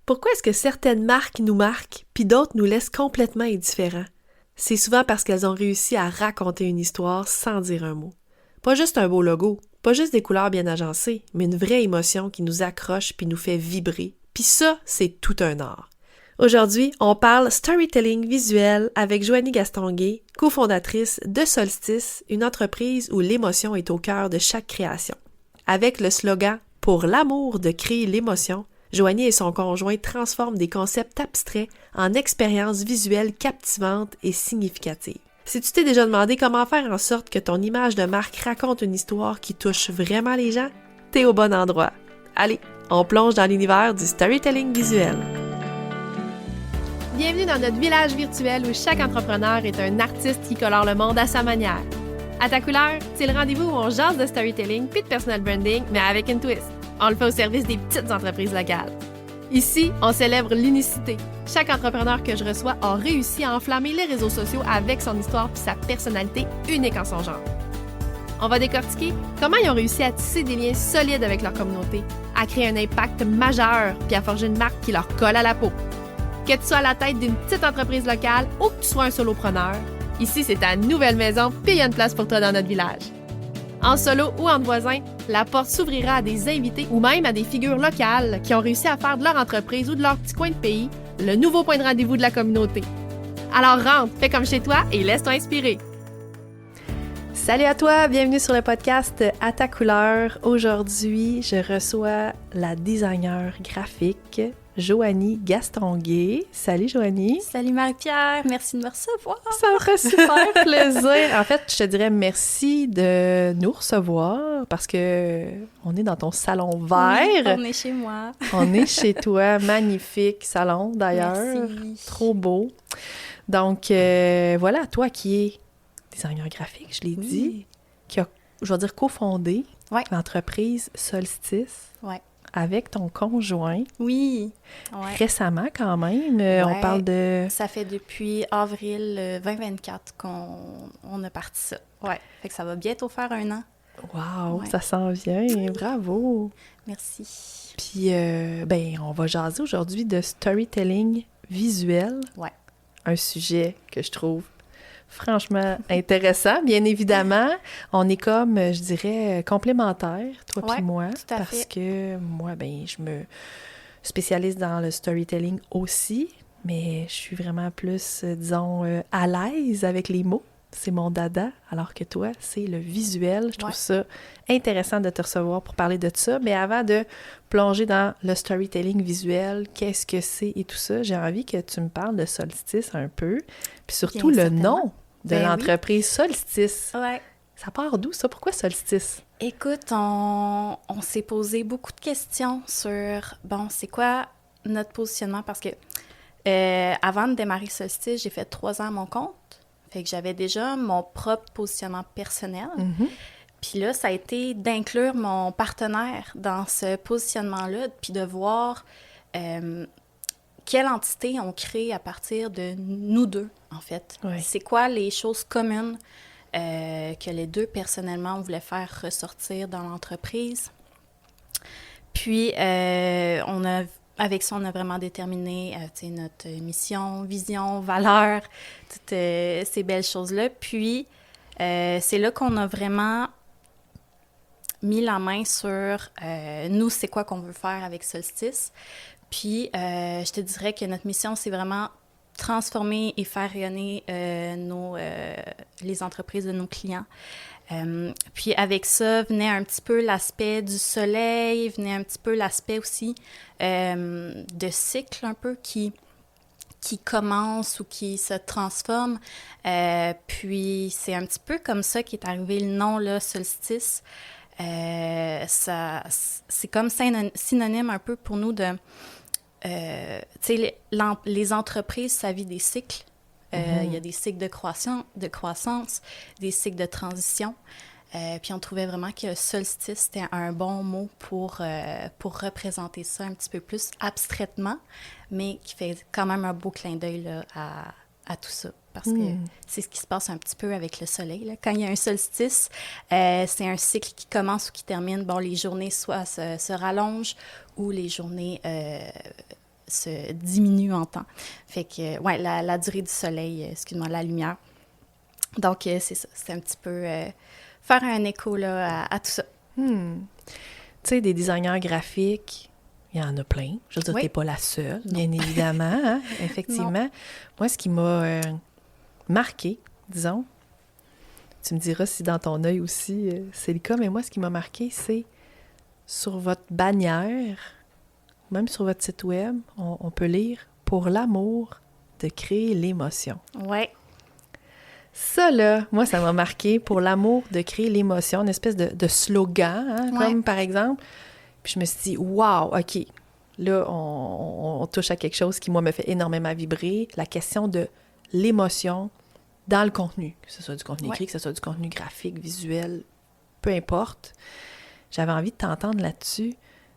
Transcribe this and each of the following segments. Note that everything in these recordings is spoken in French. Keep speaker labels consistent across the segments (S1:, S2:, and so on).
S1: Pourquoi est-ce que certaines marques nous marquent, puis d'autres nous laissent complètement indifférents? C'est souvent parce qu'elles ont réussi à raconter une histoire sans dire un mot. Pas juste un beau logo, pas juste des couleurs bien agencées, mais une vraie émotion qui nous accroche puis nous fait vibrer. Puis ça, c'est tout un art. Aujourd'hui, on parle storytelling visuel avec Joanie Gastonguay, cofondatrice de Solstice, une entreprise où l'émotion est au cœur de chaque création. Avec le slogan « Pour l'amour de créer l'émotion », Joanie et son conjoint transforment des concepts abstraits en expériences visuelles captivantes et significatives. Si tu t'es déjà demandé comment faire en sorte que ton image de marque raconte une histoire qui touche vraiment les gens, t'es au bon endroit. Allez, on plonge dans l'univers du storytelling visuel. Bienvenue dans notre village virtuel où chaque entrepreneur est un artiste qui colore le monde à sa manière. À ta couleur, c'est le rendez-vous où on jase de storytelling puis de personal branding, mais avec une twist. On le fait au service des petites entreprises locales. Ici, on célèbre l'unicité. Chaque entrepreneur que je reçois a réussi à enflammer les réseaux sociaux avec son histoire puis sa personnalité unique en son genre. On va décortiquer comment ils ont réussi à tisser des liens solides avec leur communauté, à créer un impact majeur puis à forger une marque qui leur colle à la peau. Que tu sois à la tête d'une petite entreprise locale ou que tu sois un solopreneur, ici c'est ta nouvelle maison puis il y a une place pour toi dans notre village. En solo ou entre voisins, la porte s'ouvrira à des invités ou même à des figures locales qui ont réussi à faire de leur entreprise ou de leur petit coin de pays le nouveau point de rendez-vous de la communauté. Alors rentre, fais comme chez toi et laisse-toi inspirer. Salut à toi, bienvenue sur le podcast À ta couleur. Aujourd'hui, je reçois la designer graphique Joanie Gastonguay. Salut Joanie.
S2: Salut Marie-Pierre, merci de me recevoir.
S1: Ça me fait super plaisir. En fait, je te dirais merci de nous recevoir parce que on est dans ton salon vert.
S2: Oui, on est chez moi.
S1: On est chez toi, magnifique salon d'ailleurs.
S2: Merci.
S1: Trop beau. Donc voilà, toi qui es designer graphique, je l'ai dit, qui a, je vais dire, cofondé l'entreprise Solstice.
S2: Ouais.
S1: Avec ton conjoint.
S2: Oui.
S1: Récemment, quand même. On parle de...
S2: Ça fait depuis avril 2024 qu'on a parti ça. Ouais. Fait que ça va bientôt faire 1 an.
S1: Wow, ça s'en vient. Bravo.
S2: Merci.
S1: Puis, on va jaser aujourd'hui de storytelling visuel.
S2: Ouais.
S1: Un sujet que je trouve franchement intéressant, bien évidemment. On est comme, je dirais, complémentaires, toi puis moi, parce que moi, je me spécialise dans le storytelling aussi, mais je suis vraiment plus, disons, à l'aise avec les mots. C'est mon dada, alors que toi, c'est le visuel. Je trouve ça intéressant de te recevoir pour parler de ça. Mais avant de plonger dans le storytelling visuel, qu'est-ce que c'est et tout ça, j'ai envie que tu me parles de Solstice un peu. Puis surtout le nom de l'entreprise Solstice.
S2: Ouais.
S1: Ça part d'où, ça? Pourquoi Solstice?
S2: Écoute, on s'est posé beaucoup de questions sur, c'est quoi notre positionnement? Parce que avant de démarrer Solstice, j'ai fait 3 ans à mon compte. Fait que j'avais déjà mon propre positionnement personnel.
S1: Mm-hmm.
S2: Puis là, ça a été d'inclure mon partenaire dans ce positionnement-là, puis de voir quelle entité on crée à partir de nous deux, en fait.
S1: Oui.
S2: C'est quoi les choses communes que les deux, personnellement, on voulait faire ressortir dans l'entreprise. Puis, avec ça, on a vraiment déterminé notre mission, vision, valeur, toutes ces belles choses-là. Puis, c'est là qu'on a vraiment mis la main sur nous, c'est quoi qu'on veut faire avec Solstice. Puis, je te dirais que notre mission, c'est vraiment transformer et faire rayonner les entreprises de nos clients. Puis avec ça, venait un petit peu l'aspect du soleil, venait un petit peu l'aspect aussi de cycle un peu qui commence ou qui se transforme. Puis c'est un petit peu comme ça qu'est arrivé le nom, là, Solstice. C'est comme synonyme un peu pour nous de... tu sais, les entreprises, ça vit des cycles. Il y a des cycles de croissance, des cycles de transition. Puis on trouvait vraiment que solstice, c'était un bon mot pour représenter ça un petit peu plus abstraitement, mais qui fait quand même un beau clin d'œil là, à tout ça. Parce que c'est ce qui se passe un petit peu avec le soleil. Là. Quand il y a un solstice, c'est un cycle qui commence ou qui termine. Bon, les journées soit se rallongent ou les journées se diminue en temps. Fait que, ouais, la durée du soleil, excuse-moi, la lumière. Donc, c'est ça, c'est un petit peu faire un écho là, à tout ça.
S3: Tu sais, des designers graphiques, il y en a plein. Je veux dire,
S2: Oui.
S3: t'es pas la seule, bien évidemment, hein, effectivement.
S2: Non.
S3: Moi, ce qui m'a marqué, disons, tu me diras si dans ton œil aussi c'est le cas, mais moi, ce qui m'a marqué, c'est sur votre bannière, même sur votre site web, on peut lire « Pour l'amour de créer l'émotion ».
S2: Ouais.
S3: Ça, là, moi, ça m'a marqué. Pour l'amour de créer l'émotion, une espèce de slogan, hein,
S2: Ouais.
S3: comme par exemple. Puis je me suis dit, wow, OK, là, on touche à quelque chose qui, moi, me fait énormément vibrer. La question de l'émotion dans le contenu, que ce soit du contenu écrit, que ce soit du contenu graphique, visuel, peu importe. J'avais envie de t'entendre là-dessus.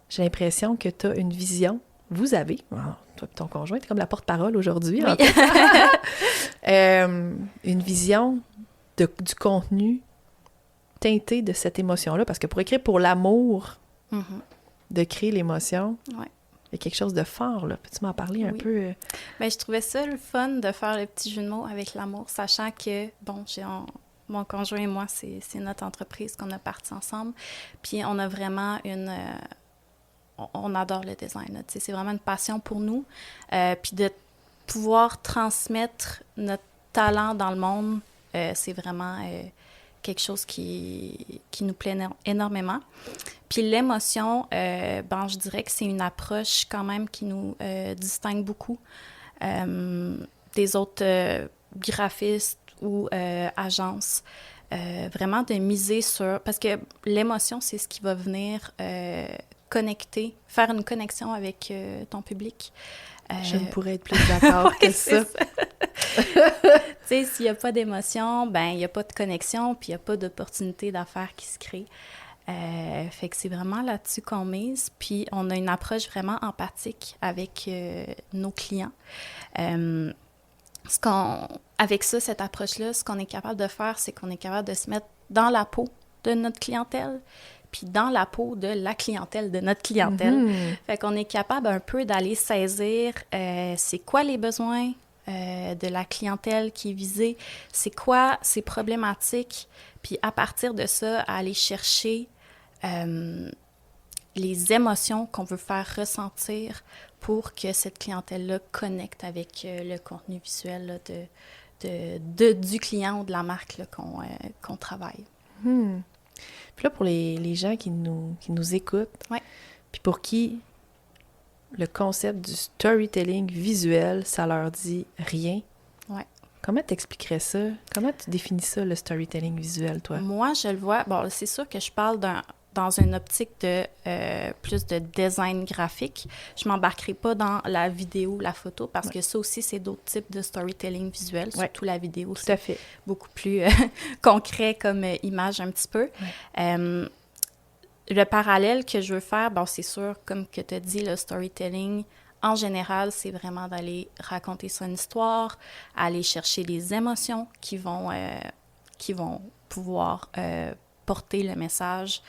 S3: J'ai l'impression que tu as une vision. Vous avez, toi et ton conjoint, t'es comme la porte-parole aujourd'hui.
S2: Oui.
S3: Une vision du contenu teinté de cette émotion-là. Parce que pour écrire pour l'amour de créer l'émotion,
S2: Ouais.
S3: il y a quelque chose de fort, là. Peux-tu m'en parler un
S2: Oui.
S3: peu?
S2: Ben, je trouvais ça le fun de faire le petit jeu de mots avec l'amour, sachant que, bon, mon conjoint et moi, c'est notre entreprise qu'on a partie ensemble. Puis on a vraiment on adore le design, là, tu sais, c'est vraiment une passion pour nous. Puis de pouvoir transmettre notre talent dans le monde, c'est vraiment quelque chose qui nous plaît énormément. Puis l'émotion, je dirais que c'est une approche quand même qui nous distingue beaucoup des autres graphistes ou agences. Vraiment de miser sur... Parce que l'émotion, c'est ce qui va venir connecter, faire une connexion avec ton public.
S3: Je ne pourrais être plus d'accord que ça.
S2: Tu sais, s'il n'y a pas d'émotion, ben il n'y a pas de connexion, puis il n'y a pas d'opportunité d'affaires qui se créent. Fait que c'est vraiment là-dessus qu'on mise. Puis on a une approche vraiment empathique avec nos clients. Avec ça, cette approche-là, ce qu'on est capable de faire, c'est qu'on est capable de se mettre dans la peau de notre clientèle, puis dans la peau de la clientèle de notre clientèle. Fait qu'on est capable un peu d'aller saisir c'est quoi les besoins de la clientèle qui est visée, c'est quoi ses problématiques, puis à partir de ça, aller chercher les émotions qu'on veut faire ressentir pour que cette clientèle-là connecte avec le contenu visuel là, du client ou de la marque là, qu'on travaille.
S3: Puis là, pour les gens qui nous écoutent, puis pour qui le concept du storytelling visuel, ça leur dit rien, comment t'expliquerais ça? Comment tu définis ça, le storytelling visuel, toi?
S2: Moi, je le vois... Bon, c'est sûr que je parle dans une optique de plus de design graphique. Je ne m'embarquerai pas dans la vidéo, la photo, parce que ça aussi, c'est d'autres types de storytelling visuel, surtout la vidéo.
S3: Tout à fait.
S2: Beaucoup plus concret comme image un petit peu. Le parallèle que je veux faire, bon, c'est sûr, comme que tu as dit, le storytelling, en général, c'est vraiment d'aller raconter son histoire, aller chercher les émotions qui vont pouvoir porter le message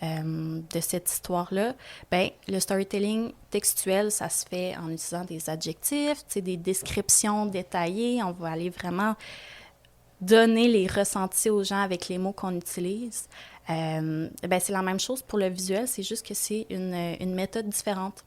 S2: de cette histoire-là. Bien, le storytelling textuel, ça se fait en utilisant des adjectifs, des descriptions détaillées. On va aller vraiment donner les ressentis aux gens avec les mots qu'on utilise. C'est la même chose pour le visuel, c'est juste que c'est une méthode différente.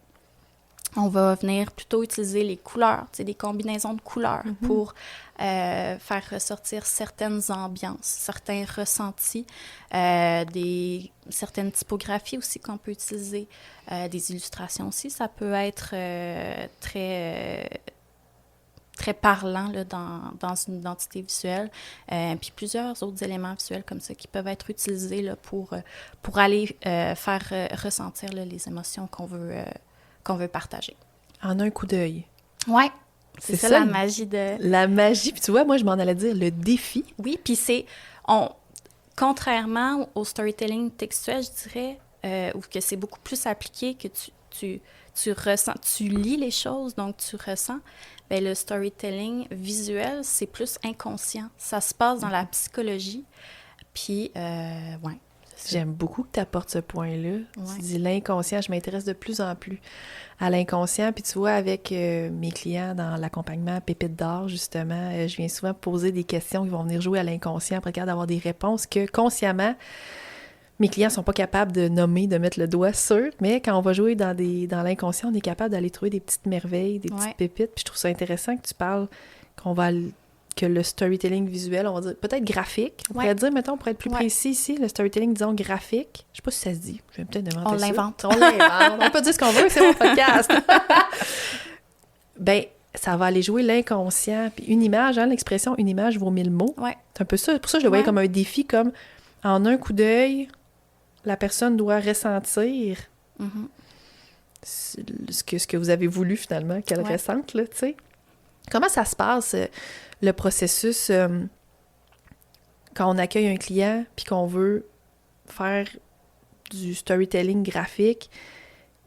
S2: On va venir plutôt utiliser les couleurs, des combinaisons de couleurs pour faire ressortir certaines ambiances, certains ressentis, certaines typographies aussi qu'on peut utiliser, des illustrations aussi. Ça peut être très parlant là, dans une identité visuelle, puis plusieurs autres éléments visuels comme ça qui peuvent être utilisés là, pour aller faire ressentir là, les émotions qu'on veut partager.
S3: En un coup d'œil.
S2: Ouais, c'est ça la magie de...
S3: La magie, puis tu vois, moi je m'en allais dire le défi.
S2: Oui, puis contrairement au storytelling textuel, je dirais, ou que c'est beaucoup plus appliqué, que tu ressens, tu lis les choses, donc tu ressens. Bien, le storytelling visuel, c'est plus inconscient. Ça se passe dans la psychologie. Puis,
S3: J'aime beaucoup que tu apportes ce point-là.
S2: Ouais.
S3: Tu dis l'inconscient, je m'intéresse de plus en plus à l'inconscient. Puis tu vois, avec mes clients dans l'accompagnement Pépites d'or, justement, je viens souvent poser des questions qui vont venir jouer à l'inconscient pour regarder d'avoir des réponses que consciemment, mes clients sont pas capables de nommer, de mettre le doigt sur, mais quand on va jouer dans l'inconscient, on est capable d'aller trouver des petites merveilles, des petites pépites. Puis je trouve ça intéressant que tu parles que le storytelling visuel, on va dire peut-être graphique. On pourrait dire, mettons, pour être plus précis ici, le storytelling, disons, graphique. Je sais pas si ça se dit. Je vais peut-être inventer
S2: On l'invente.
S3: On l'invente. On peut dire ce qu'on veut, c'est mon podcast. Ben, ça va aller jouer l'inconscient. Puis une image, l'expression « une image vaut 1000 mots ». C'est un peu ça. Pour ça, je le voyais comme un défi, comme en un coup d'œil, la personne doit ressentir ce que vous avez voulu, finalement, qu'elle ressente, là, tu sais. Comment ça se passe, le processus, quand on accueille un client puis qu'on veut faire du storytelling graphique?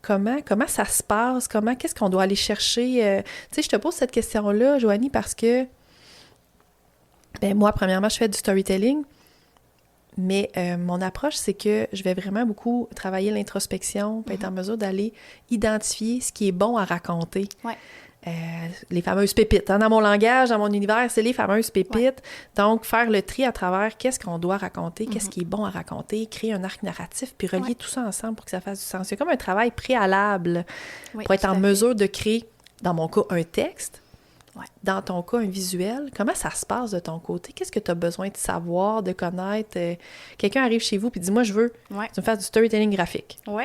S3: Comment ça se passe? Qu'est-ce qu'on doit aller chercher? Tu sais, je te pose cette question-là, Joanie, parce que, ben moi, premièrement, je fais du storytelling, mais mon approche, c'est que je vais vraiment beaucoup travailler l'introspection pour être en mesure d'aller identifier ce qui est bon à raconter. Les fameuses pépites. Dans mon langage, dans mon univers, c'est les fameuses pépites. Donc, faire le tri à travers qu'est-ce qu'on doit raconter, qu'est-ce qui est bon à raconter, créer un arc narratif, puis relier tout ça ensemble pour que ça fasse du sens. C'est comme un travail préalable pour être en mesure de créer, dans mon cas, un texte, dans ton cas, un visuel. Comment ça se passe de ton côté? Qu'est-ce que tu as besoin de savoir, de connaître? Quelqu'un arrive chez vous puis dit « Moi, je veux que tu me fasses du storytelling graphique. »
S2: Oui.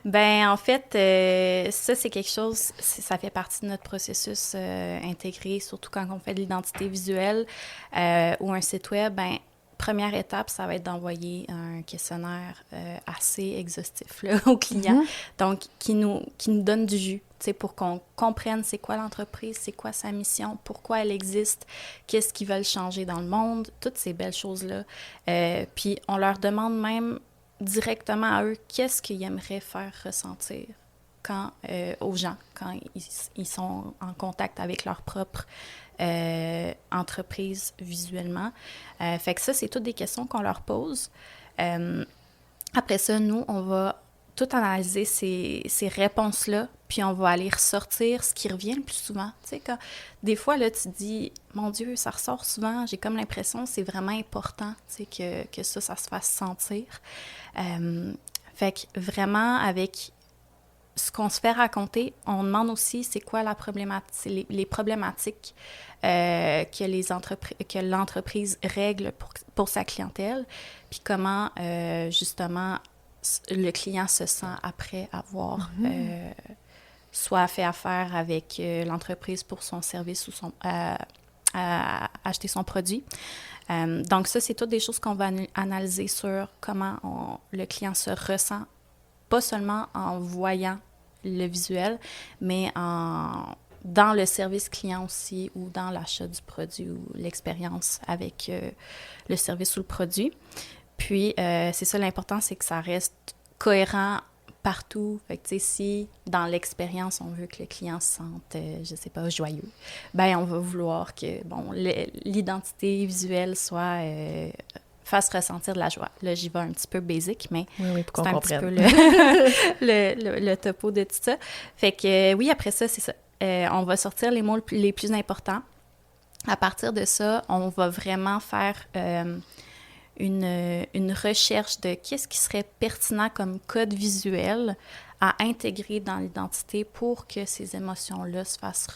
S2: Ben en fait, ça, c'est quelque chose, ça fait partie de notre processus intégré, surtout quand on fait de l'identité visuelle ou un site web. Ben, première étape, ça va être d'envoyer un questionnaire assez exhaustif là, aux clients, donc qui nous donne du jus, pour qu'on comprenne c'est quoi l'entreprise, c'est quoi sa mission, pourquoi elle existe, qu'est-ce qu'ils veulent changer dans le monde, toutes ces belles choses-là. Puis on leur demande même directement à eux qu'est-ce qu'ils aimeraient faire ressentir aux gens quand ils sont en contact avec leur propre entreprise visuellement. Fait que ça, c'est toutes des questions qu'on leur pose. Après ça, nous, on va tout analyser ces réponses-là, puis on va aller ressortir ce qui revient le plus souvent. Tu sais, quand des fois, là, tu te dis, mon Dieu, ça ressort souvent, j'ai comme l'impression que c'est vraiment important, tu sais, que ça se fasse sentir. Fait que vraiment, avec ce qu'on se fait raconter, on demande aussi c'est quoi la problématique, les problématiques que l'entreprise règle pour sa clientèle, puis comment, justement, le client se sent après avoir soit fait affaire avec l'entreprise pour son service ou à acheter son produit. Donc ça, c'est toutes des choses qu'on va analyser sur comment le client se ressent, pas seulement en voyant le visuel, mais dans le service client aussi ou dans l'achat du produit ou l'expérience avec le service ou le produit. Puis, c'est ça, l'important, c'est que ça reste cohérent partout. Fait que, tu sais, si dans l'expérience, on veut que le client se sente, je sais pas, joyeux, ben on va vouloir que, bon, l'identité visuelle fasse ressentir de la joie. Là, j'y vais un petit peu basic, mais
S3: pour
S2: c'est
S3: qu'on
S2: un petit peu
S3: comprenne.
S2: le topo de tout ça. Fait que, oui, après ça, c'est ça. On va sortir les mots les plus importants. À partir de ça, on va vraiment faire une recherche de qu'est-ce qui serait pertinent comme code visuel à intégrer dans l'identité pour que ces émotions-là se fassent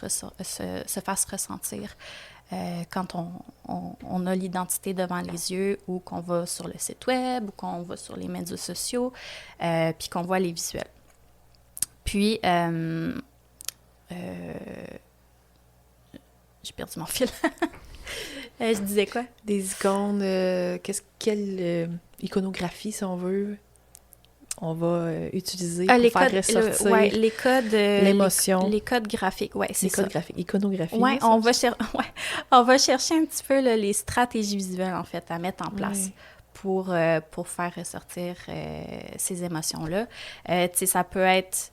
S2: ressentir quand on a l'identité devant les yeux ou qu'on va sur le site web ou qu'on va sur les médias sociaux puis qu'on voit les visuels. Puis, j'ai perdu mon fil. Je disais quoi?
S3: Des icônes, quelle iconographie, si on veut, on va utiliser pour faire ressortir
S2: les codes...
S3: l'émotion.
S2: Les codes graphiques, oui, c'est ça.
S3: Les codes graphiques, iconographie.
S2: Oui, on va chercher un petit peu là, les stratégies visuelles, en fait, à mettre en place pour faire ressortir ces émotions-là. Tu sais, ça peut être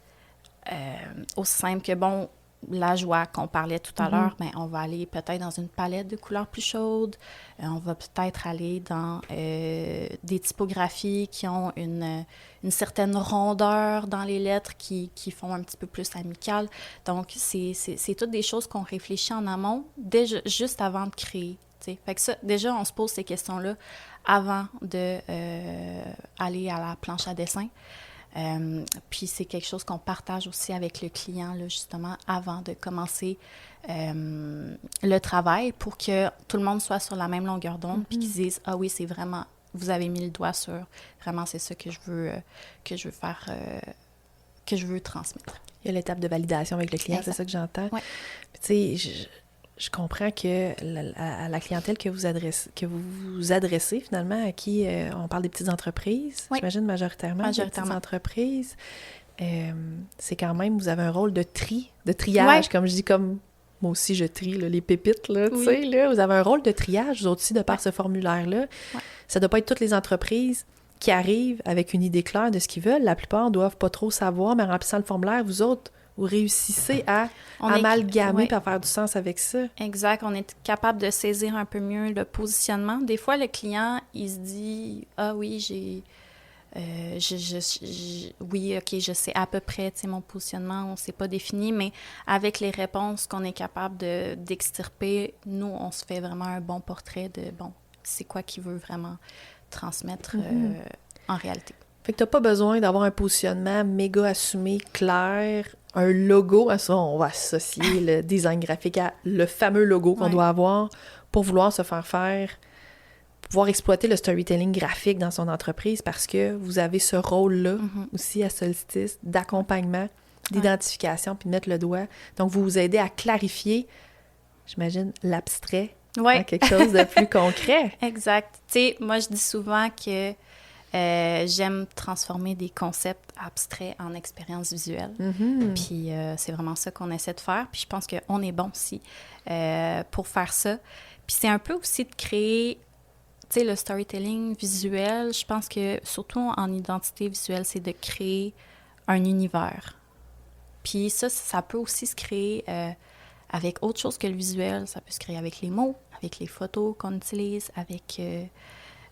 S2: aussi simple que, bon, la joie qu'on parlait tout à l'heure, ben, on va aller peut-être dans une palette de couleurs plus chaudes. On va peut-être aller dans des typographies qui ont une certaine rondeur dans les lettres qui font un petit peu plus amicales. Donc, c'est toutes des choses qu'on réfléchit en amont, déjà, juste avant de créer. T'sais. Fait que ça, déjà, on se pose ces questions-là avant de aller à la planche à dessin. Puis c'est quelque chose qu'on partage aussi avec le client, là, justement, avant de commencer le travail pour que tout le monde soit sur la même longueur d'onde puis qu'ils se disent « Ah oui, c'est vraiment, vous avez mis le doigt sur, vraiment, c'est ça que je veux faire, que je veux transmettre. »
S3: Il y a l'étape de validation avec le client,
S2: Exact.
S3: c'est ça que j'entends.
S2: Ouais.
S3: Tu sais, je comprends que la clientèle que vous adressez finalement, à qui on parle des petites entreprises,
S2: Oui.
S3: j'imagine majoritairement des petites entreprises, c'est quand même, vous avez un rôle de triage, comme je dis, comme moi aussi je trie là, les pépites, là, tu sais, là, vous avez un rôle de triage, vous aussi, de par ce formulaire-là. Ouais. Ça doit pas être toutes les entreprises qui arrivent avec une idée claire de ce qu'ils veulent. La plupart doivent pas trop savoir, mais en remplissant le formulaire, vous autres, vous réussissez à amalgamer et à faire du sens avec ça.
S2: Exact. On est capable de saisir un peu mieux le positionnement. Des fois, le client, il se dit « Ah oui, oui, OK, je sais à peu près, tu sais, mon positionnement, on ne s'est pas défini, mais avec les réponses qu'on est capable d'extirper, nous, on se fait vraiment un bon portrait de, bon, c'est quoi qu'il veut vraiment transmettre en réalité. »
S3: Fait que t'as pas besoin d'avoir un positionnement méga assumé, clair, un logo, à ça, on va associer le design graphique à le fameux logo qu'on doit avoir pour vouloir se faire pouvoir exploiter le storytelling graphique dans son entreprise parce que vous avez ce rôle-là aussi à Solstice d'accompagnement, d'identification, puis de mettre le doigt. Donc, vous vous aidez à clarifier, j'imagine, l'abstrait à quelque chose de plus concret.
S2: Exact. Tu sais, moi, je dis souvent que j'aime transformer des concepts abstraits en expériences visuelles. Puis c'est vraiment ça qu'on essaie de faire. Puis je pense qu'on est bon aussi pour faire ça. Puis c'est un peu aussi de créer, tu sais, le storytelling visuel. Je pense que, surtout en identité visuelle, c'est de créer un univers. Puis ça peut aussi se créer avec autre chose que le visuel. Ça peut se créer avec les mots, avec les photos qu'on utilise, avec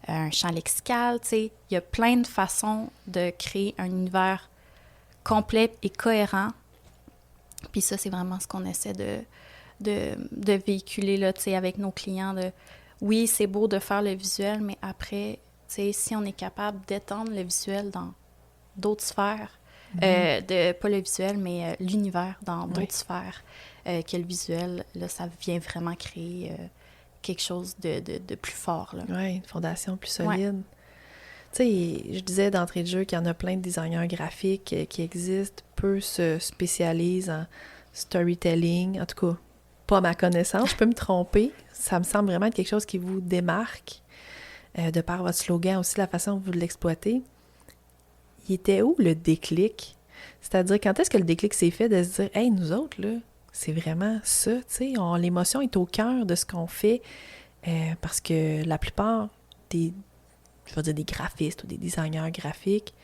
S2: un champ lexical, tu sais. Il y a plein de façons de créer un univers complet et cohérent. Puis ça, c'est vraiment ce qu'on essaie de véhiculer, là, tu sais, avec nos clients. Oui, c'est beau de faire le visuel, mais après, tu sais, si on est capable d'étendre le visuel dans d'autres sphères, pas le visuel, mais l'univers dans d'autres sphères que le visuel, là, ça vient vraiment créer quelque chose de plus fort.
S3: Oui, une fondation plus solide. Tu sais, je disais d'entrée de jeu qu'il y en a plein de designers graphiques qui existent, peu se spécialisent en storytelling, en tout cas, pas à ma connaissance, je peux me tromper. Ça me semble vraiment être quelque chose qui vous démarque, de par votre slogan aussi, la façon dont vous l'exploitez. Il était où le déclic? C'est-à-dire, quand est-ce que le déclic s'est fait de se dire « Hey, nous autres, là, c'est vraiment ça, tu sais, l'émotion est au cœur de ce qu'on fait parce que la plupart des graphistes ou des designers graphiques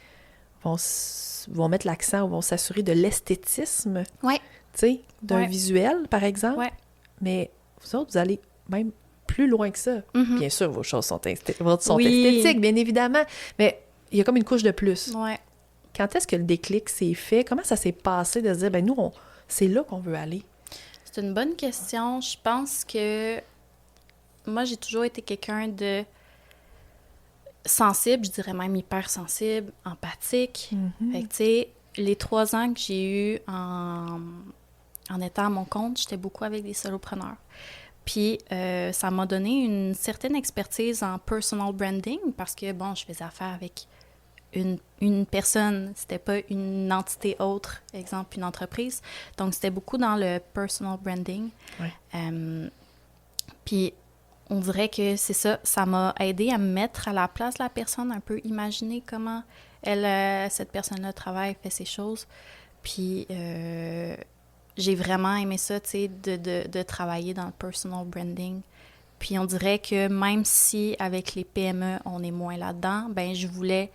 S3: vont mettre l'accent ou vont s'assurer de l'esthétisme, tu sais, d'un visuel, par exemple. Mais vous autres, vous allez même plus loin que ça. Bien sûr, vos choses sont esthétiques, bien évidemment, mais il y a comme une couche de plus. Quand est-ce que le déclic s'est fait? Comment ça s'est passé de se dire, ben nous, c'est là qu'on veut aller?
S2: C'est une bonne question. Je pense que moi, j'ai toujours été quelqu'un de sensible, je dirais même hypersensible, empathique. Fait que, tu sais, les 3 ans que j'ai eu en étant à mon compte, j'étais beaucoup avec des solopreneurs. Puis, ça m'a donné une certaine expertise en personal branding parce que, bon, je faisais affaire avec une personne, c'était pas une entité autre, exemple une entreprise. Donc, c'était beaucoup dans le personal branding. Puis, on dirait que c'est ça, ça m'a aidé à me mettre à la place de la personne, un peu imaginer comment cette personne-là travaille, fait ses choses. Puis, j'ai vraiment aimé ça, tu sais, de travailler dans le personal branding. Puis, on dirait que même si avec les PME, on est moins là-dedans, ben je voulais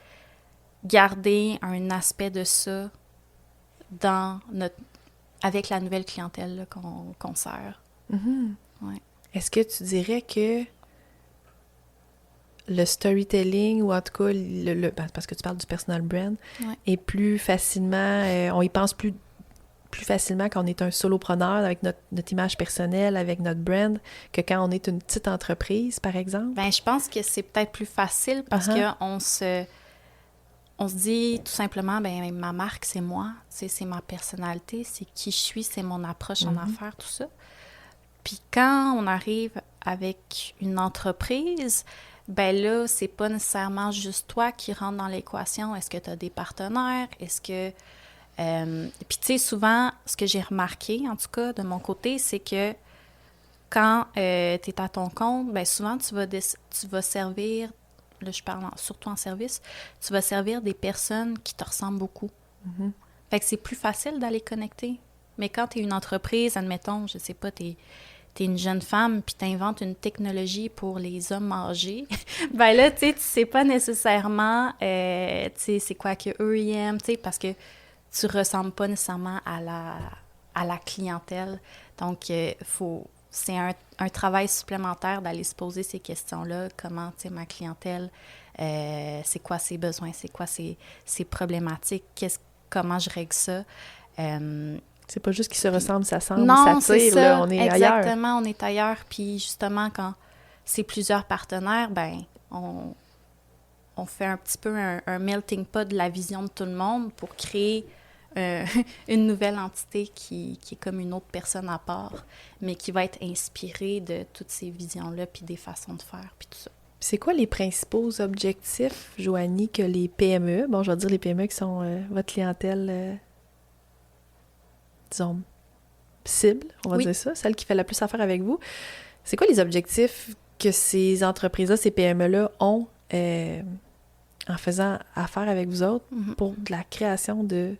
S2: garder un aspect de ça avec la nouvelle clientèle là, qu'on sert. Ouais.
S3: Est-ce que tu dirais que le storytelling, ou en tout cas, parce que tu parles du personal brand, est plus facilement, on y pense plus facilement quand on est un solopreneur avec notre image personnelle, avec notre brand, que quand on est une petite entreprise, par exemple?
S2: Bien, je pense que c'est peut-être plus facile parce qu'on se dit tout simplement, ben ma marque, c'est moi, c'est ma personnalité, c'est qui je suis, c'est mon approche en affaires, tout ça. Puis quand on arrive avec une entreprise, ben là, c'est pas nécessairement juste toi qui rentre dans l'équation. Est-ce que tu as des partenaires? Est-ce que... Puis tu sais, souvent, ce que j'ai remarqué, en tout cas, de mon côté, c'est que quand tu es à ton compte, ben souvent, tu vas servir, là, je parle surtout en service, tu vas servir des personnes qui te ressemblent beaucoup. Fait que c'est plus facile d'aller connecter. Mais quand tu es une entreprise, admettons, je sais pas, t'es une jeune femme puis t'inventes une technologie pour les hommes âgés, ben là, tu sais pas nécessairement, tu sais, c'est quoi qu'eux ils aiment, tu sais, parce que tu ressembles pas nécessairement à la clientèle. Donc, c'est un travail supplémentaire d'aller se poser ces questions-là. Comment, tu sais, ma clientèle, c'est quoi ses besoins, c'est quoi ses problématiques, comment je règle ça.
S3: C'est pas juste qu'ils se ressemblent, ça semble,
S2: non,
S3: ça tire, là, on est ailleurs.
S2: Exactement, on est ailleurs. Puis justement, quand c'est plusieurs partenaires, ben on fait un petit peu un melting pot de la vision de tout le monde pour créer une nouvelle entité qui est comme une autre personne à part, mais qui va être inspirée de toutes ces visions-là, puis des façons de faire, puis tout ça.
S3: C'est quoi les principaux objectifs, Joanie, que les PME, bon, je vais dire les PME qui sont votre clientèle... disons, cible, on va dire ça, celle qui fait la plus affaire avec vous. C'est quoi les objectifs que ces entreprises-là, ces PME-là ont en faisant affaire avec vous autres pour de la création de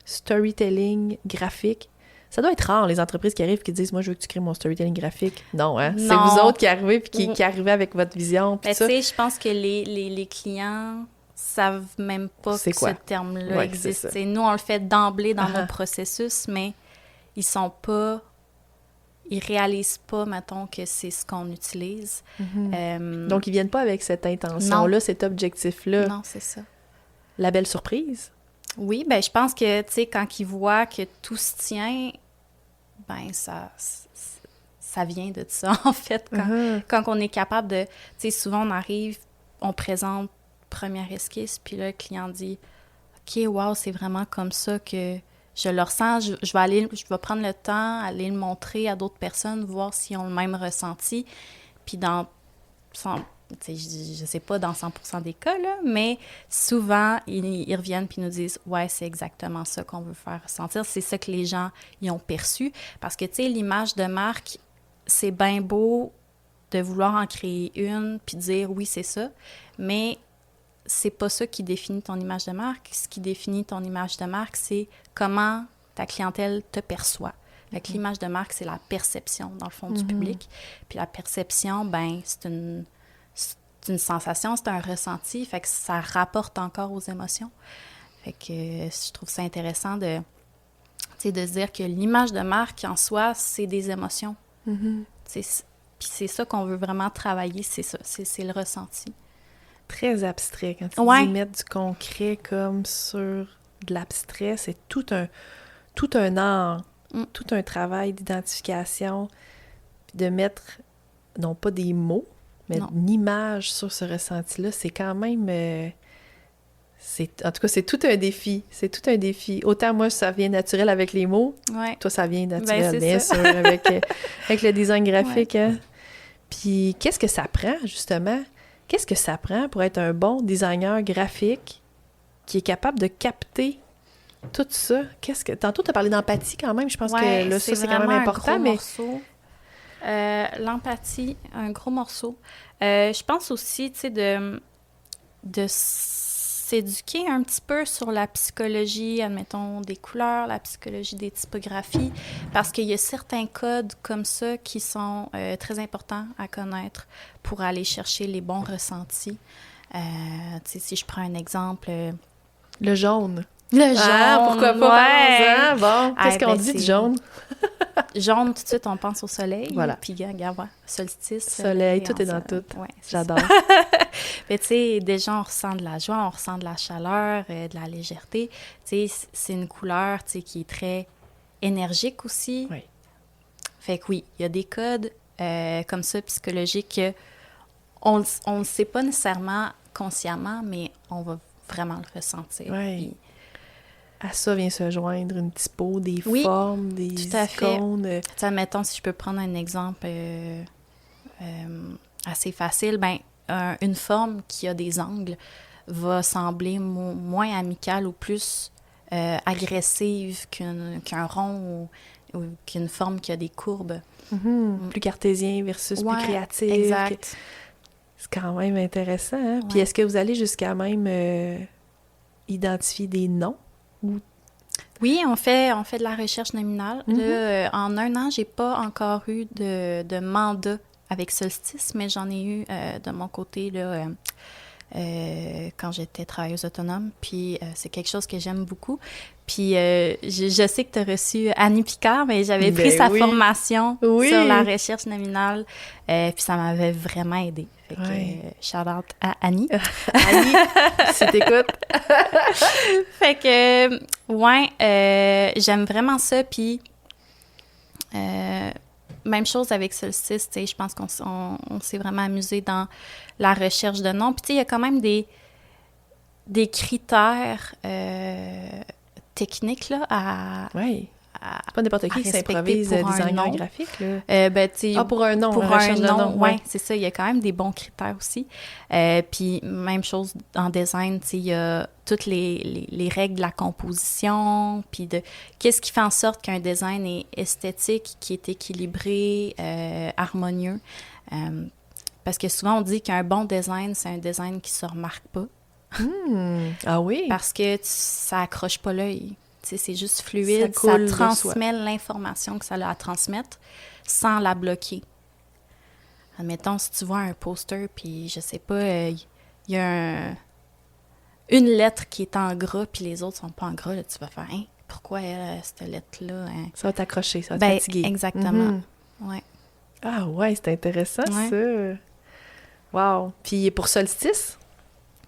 S3: storytelling graphique? Ça doit être rare, les entreprises qui arrivent qui disent « Moi, je veux que tu crées mon storytelling graphique. » Non, hein? C'est vous autres qui arrivez puis qui arrivez avec votre vision.
S2: Tu sais, je pense que les clients savent même pas que ce terme-là existe. Nous, on le fait d'emblée dans nos processus, mais ils réalisent pas, mettons, que c'est ce qu'on utilise.
S3: Donc, ils viennent pas avec cette intention-là, cet objectif-là.
S2: Non, c'est ça.
S3: La belle surprise.
S2: Oui, ben je pense que, tu sais, quand ils voient que tout se tient, ben ça vient de ça, en fait. Quand on est capable de... Tu sais, souvent, on arrive, on présente première esquisse, puis là, le client dit « OK, wow, c'est vraiment comme ça que je le ressens. Je vais prendre le temps, aller le montrer à d'autres personnes, voir s'ils ont le même ressenti. » Puis je sais pas dans 100% des cas, là, mais souvent, ils reviennent puis nous disent « Ouais, c'est exactement ça qu'on veut faire ressentir. » C'est ça que les gens y ont perçu. Parce que, tu sais, l'image de marque, c'est bien beau de vouloir en créer une puis dire « Oui, c'est ça. » Mais c'est pas ça qui définit ton image de marque. Ce qui définit ton image de marque, c'est comment ta clientèle te perçoit. Fait que l'image de marque, c'est la perception, dans le fond, du public. Puis la perception, ben c'est une sensation, c'est un ressenti, fait que ça rapporte encore aux émotions. Fait que je trouve ça intéressant de se dire que l'image de marque, en soi, c'est des émotions. Puis c'est ça qu'on veut vraiment travailler, c'est ça, c'est le ressenti.
S3: Très abstrait. Quand tu dis mettre du concret comme sur de l'abstrait, c'est tout un art, tout un travail d'identification, de mettre, non pas des mots, mais une image sur ce ressenti-là, c'est quand même... en tout cas, c'est tout un défi. C'est tout un défi. Autant moi, ça vient naturel avec les mots. Toi, ça vient naturel, bien sûr, avec le design graphique. Hein? Puis, qu'est-ce que ça prend, justement? Qu'est-ce que ça prend pour être un bon designer graphique qui est capable de capter tout ça? Tantôt, tu as parlé d'empathie quand même. Je pense que là, ça, c'est quand même important. Mais
S2: l'empathie, un gros morceau. Je pense aussi, tu sais, de s'éduquer un petit peu sur la psychologie, admettons, des couleurs, la psychologie des typographies, parce qu'il y a certains codes comme ça qui sont très importants à connaître pour aller chercher les bons ressentis. Tu sais, si je prends un exemple...
S3: le jaune.
S2: Le jaune,
S3: Ah, pourquoi pas?
S2: ouais.
S3: Bon, qu'est-ce qu'on dit de jaune?
S2: Jaune, tout de suite, on pense au soleil.
S3: Voilà.
S2: Puis, regarde, ouais, solstice.
S3: Soleil, tout est dans tout.
S2: Ouais,
S3: J'adore.
S2: Mais tu sais, déjà, on ressent de la joie, on ressent de la chaleur, de la légèreté. Tu sais, c'est une couleur, tu sais, qui est très énergique aussi.
S3: Oui.
S2: Fait que oui, il y a des codes comme ça, psychologiques, que on ne le sait pas nécessairement consciemment, mais on va vraiment le ressentir.
S3: Oui.
S2: Puis,
S3: À ça vient se joindre une typo, des
S2: Oui,
S3: formes, des
S2: tout à fait.
S3: icônes.
S2: tu sais, mettons, si je peux prendre un exemple assez facile, ben une forme qui a des angles va sembler moins amicale ou plus agressive qu'un rond ou qu'une forme qui a des courbes.
S3: Plus cartésien versus
S2: Ouais,
S3: plus créatif.
S2: exact.
S3: C'est quand même intéressant. Hein? Puis
S2: Ouais.
S3: est-ce que vous allez jusqu'à même identifier des noms?
S2: Oui, on fait de la recherche nominale. Là, en 1 an, j'ai pas encore eu de mandat avec Solstice, mais j'en ai eu de mon côté là, quand j'étais travailleuse autonome. Puis c'est quelque chose que j'aime beaucoup. Puis je sais que tu as reçu Annie Picard, mais j'avais pris sa formation sur la recherche nominale. Puis ça m'avait vraiment aidée. Fait que shout-out à Annie.
S3: Annie, si t'écoutes.
S2: Fait que, ouais, j'aime vraiment ça. Puis, même chose avec Solstice, tu sais, je pense qu'on s'est vraiment amusé dans la recherche de noms. Puis, tu sais, il y a quand même des critères techniques, là, à...
S3: Oui. C'est pas n'importe qui
S2: respecter
S3: s'improvise
S2: pour un
S3: designer
S2: nom.
S3: graphique, là.
S2: Ben, tu sais,
S3: pour un nom,
S2: pour
S3: recherche
S2: un
S3: de
S2: nom,
S3: ouais.
S2: ouais, c'est ça. Il y a quand même des bons critères aussi. Puis, même chose en design, tu sais, il y a toutes les règles de la composition, puis de qu'est-ce qui fait en sorte qu'un design est esthétique, qui est équilibré, harmonieux. Parce que souvent, on dit qu'un bon design, c'est un design qui se remarque pas.
S3: Ah oui?
S2: Parce que ça accroche pas l'œil. Tu sais, c'est juste fluide,
S3: Ça coule
S2: ça transmet l'information que ça a à transmettre sans la bloquer. Admettons, si tu vois un poster, puis je sais pas, il y a une lettre qui est en gras, puis les autres sont pas en gras, là, tu vas faire « Hein, pourquoi cette lettre-là? Hein? »
S3: Ça va t'accrocher, ça va te fatiguer.
S2: Exactement, ouais.
S3: Ah ouais, c'est intéressant,
S2: Ouais.
S3: ça. Wow. Puis pour Solstice,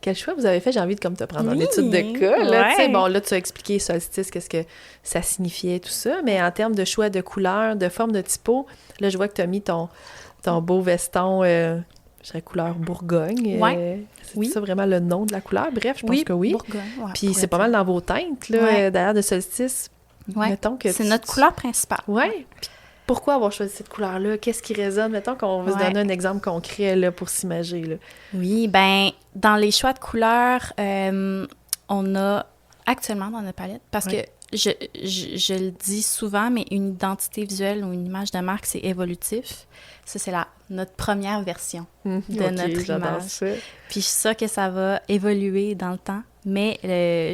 S3: quel choix vous avez fait? J'ai envie de comme te prendre en
S2: Oui,
S3: étude de cas. Là,
S2: ouais.
S3: tu sais, bon, là, tu as expliqué Solstice, qu'est-ce que ça signifiait, tout ça. Mais en termes de choix de couleurs, de forme de typo, là, je vois que tu as mis ton beau veston, je dirais couleur Bourgogne.
S2: Ouais.
S3: C'est ça vraiment le nom de la couleur? Bref, je pense que oui.
S2: Bourgogne, ouais,
S3: Puis c'est pas mal dans vos teintes, là,
S2: Ouais.
S3: d'ailleurs, de Solstice.
S2: Ouais.
S3: Mettons que
S2: c'est notre couleur principale.
S3: Ouais. Puis pourquoi avoir choisi cette couleur-là? Qu'est-ce qui résonne? Mettons qu'on veut se donner un exemple concret là, pour s'imager. Là.
S2: Oui, ben dans les choix de couleurs, on a actuellement dans notre palette, parce que je le dis souvent, mais une identité visuelle ou une image de marque, c'est évolutif. Ça, c'est notre première version de notre image.
S3: Ça.
S2: Puis je suis sûre que ça va évoluer dans le temps, mais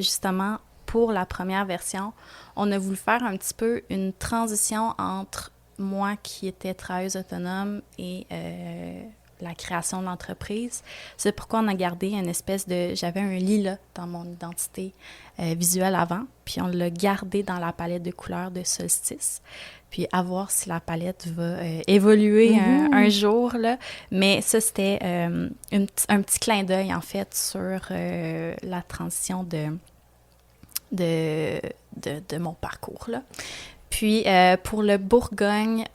S2: justement, pour la première version, on a voulu faire un petit peu une transition entre moi qui étais travailleuse autonome et la création de l'entreprise. C'est pourquoi on a gardé une espèce de... J'avais un lilas dans mon identité visuelle avant, puis on l'a gardé dans la palette de couleurs de Solstice. Puis à voir si la palette va évoluer un jour, là. Mais ça, c'était un petit clin d'œil, en fait, sur la transition de mon parcours, là. Puis, pour le Bourgogne,